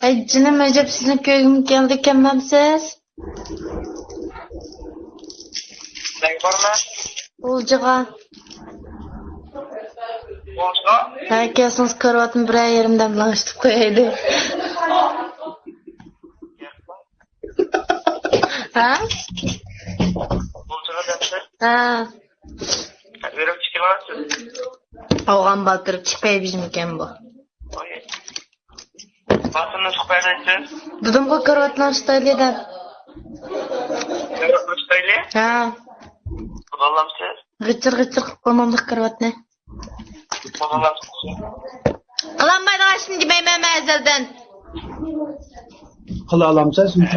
Ay canım acaba sizin köyüm geldi kemmemsiz? Ne var mı? Olcağa. Olsa? Herkesiniz kırvatın bir yerimden bulaştık koyaydı. Ha? Olsa demse? Ha. Verip çıkılarsın. Oğlan batırıp çıkmaya bizimken bu. Oye. Basını çıkardayız. Dedim ki kırvatlan şutaylı edem. Verip çıkardayız. Ha. Kullanlamsız. Gıçır gıçır koymamlık kırvatını. Kullanlamsız. Kılanmaydı şimdi beymeme ezelden. Kılı alamsa şimdi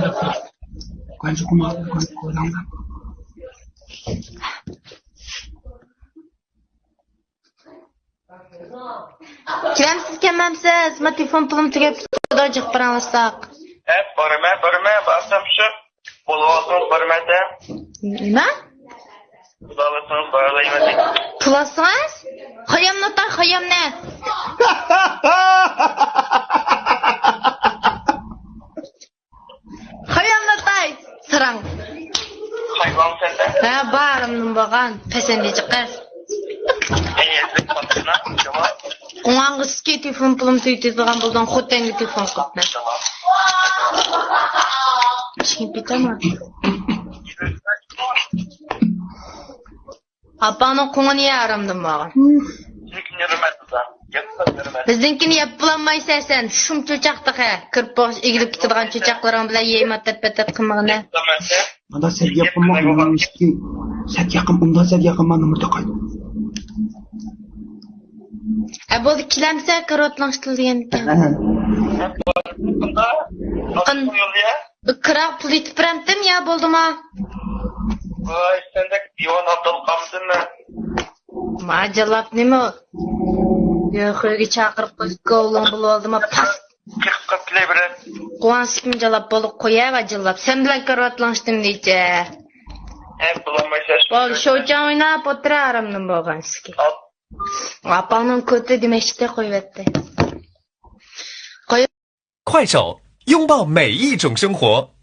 Koyunca kumağı koyulanlar. Kiremsiz kemmemsiz. Ma telefon pulum tügep da cık bıraksak. Hep barıma basam şu. Bulavarsınız barıma da. Nima? Kullanırsanız baralaymadık. Pulasınız? Hayam notar hayam ne? Hayam notar. Sırang. Hayvan sende. Ha bağırımın bağın. Pesendici kız. Eğerlik patına. Tamam. Ulan kız ki telefon pulum tüytü doğan buldan xutengi telefon kutma. Tamam. Şimdi bitama. Apanın konu niye aramdın bağın? Çünkü yürümez da. Yapsam yürümez. Bizdinkini yapılanmaysa sen şum çöçaktık ha. Kırpboş egilip gitadigan çöçaklarың bilan yeymat tep qilmag'ina. Tamamsa. Anda sen yapılmak ki sen yakın bundan sen yakın bana numurda kaydı. Bu kilemse karotlanıştı degan. Bunda. Nasıl yol ya? Kırak pul yetib biramdim ya bo'ldimi? Vay sende divan abdal qamdın mı? Majalab nima? Yo xo'yga chaqirib qo'yibga o'g'lim bo'lib oldimi? Pas. Chiqib kilaverar. Quvonishim jalab bo'lib qo'ya va jallab. Sen bilan karotlanishdim deycha. Hep bulanmaysa. Bo'l, shouchan o'ynab o'tiraramdim bo'lganski. Apangning ko'ti demekchida qo'yibdi. 快手，拥抱每一种生活。